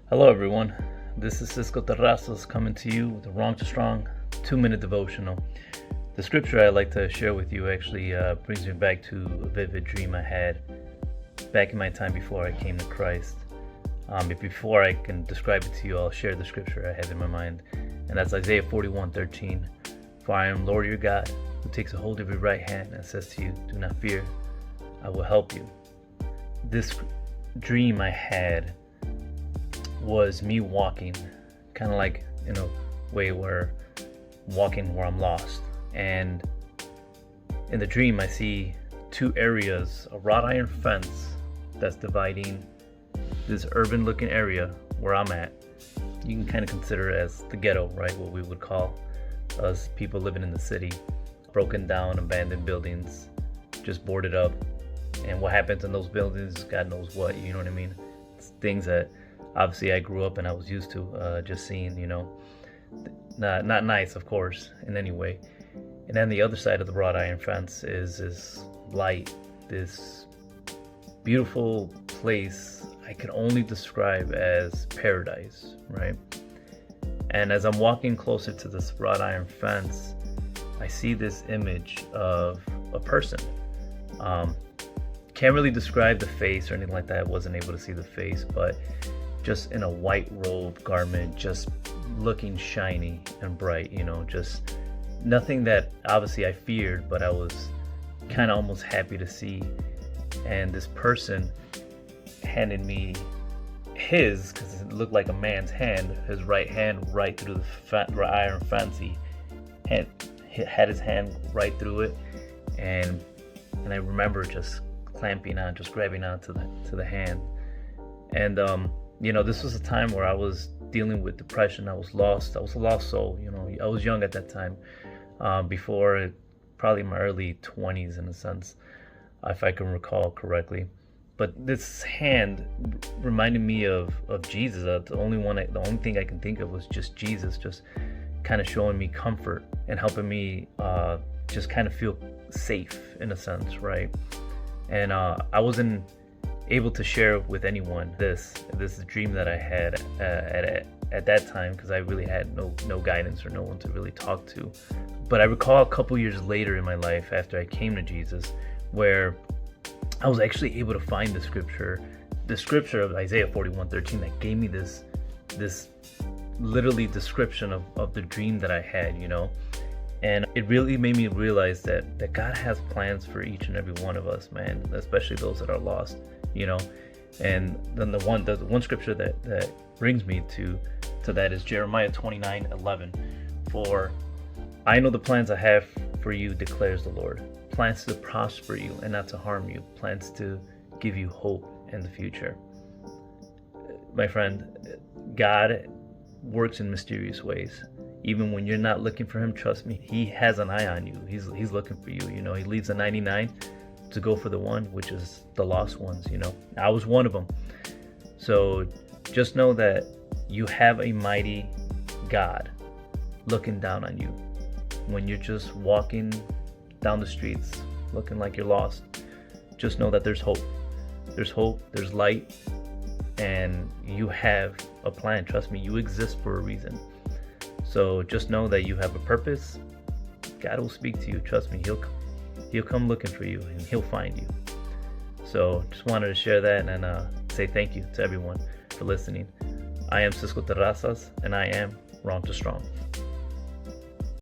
Hello everyone, this is Cisco Terrazas coming to you with a Wrong to Strong 2-minute devotional. The scripture I'd like to share with you actually brings me back to a vivid dream I had back in my time before I came to Christ. But before I can describe it to you, I'll share the scripture I have in my mind, and that's Isaiah 41:13. For I am Lord your God, who takes a hold of your right hand and says to you, do not fear, I will help you. This dream I had was me walking, kind of like in a way where walking where I'm lost. And in the dream I see two areas, a wrought iron fence that's dividing this urban looking area where I'm at. You can kind of consider it as the ghetto, right? What we would call us people living in the city. Broken down, abandoned buildings, just boarded up. And what happens in those buildings, God knows what, you know what I mean? It's things that obviously I grew up and I was used to just seeing, not nice, of course, in any way. And then the other side of the wrought iron fence is this light, this beautiful place I can only describe as paradise, right? And as I'm walking closer to this wrought iron fence, I see this image of a person. Can't really describe the face or anything like that. I wasn't able to see the face, but just in a white robe garment, just looking shiny and bright, just nothing that obviously I feared, but I was kind of almost happy to see. And this person handed me because it looked like a man's hand, his right hand right through the iron fence. He had his hand right through it, and I remember just clamping on, just grabbing on to the hand. And this was a time where I was dealing with depression. I was lost. I was a lost soul. I was young at that time, before probably my early 20s in a sense, if I can recall correctly. But this hand reminded me of Jesus. The only thing I can think of was just Jesus, just kind of showing me comfort and helping me just kind of feel safe in a sense, right? And I wasn't able to share with anyone this dream that I had at that time, because I really had no guidance or no one to really talk to. But I recall a couple years later in my life, after I came to Jesus, where I was actually able to find the scripture of Isaiah 41:13 that gave me this literally description of the dream that I had, And it really made me realize that God has plans for each and every one of us, man, especially those that are lost, And then the one scripture that brings me to that is Jeremiah 29:11. For I know the plans I have for you, declares the Lord. Plans to prosper you and not to harm you. Plans to give you hope in the future. My friend, God works in mysterious ways. Even when you're not looking for him, trust me, he has an eye on you. He's looking for you. He leaves the 99 to go for the one, which is the lost ones. I was one of them. So just know that you have a mighty God looking down on you when you're just walking down the streets looking like you're lost. Just know that there's hope. There's hope, there's light, and you have a plan. Trust me, you exist for a reason. So just know that you have a purpose. God will speak to you. Trust me, he'll come looking for you and he'll find you. So just wanted to share that and say thank you to everyone for listening. I am Cisco Terrazas, and I am Wrong to Strong.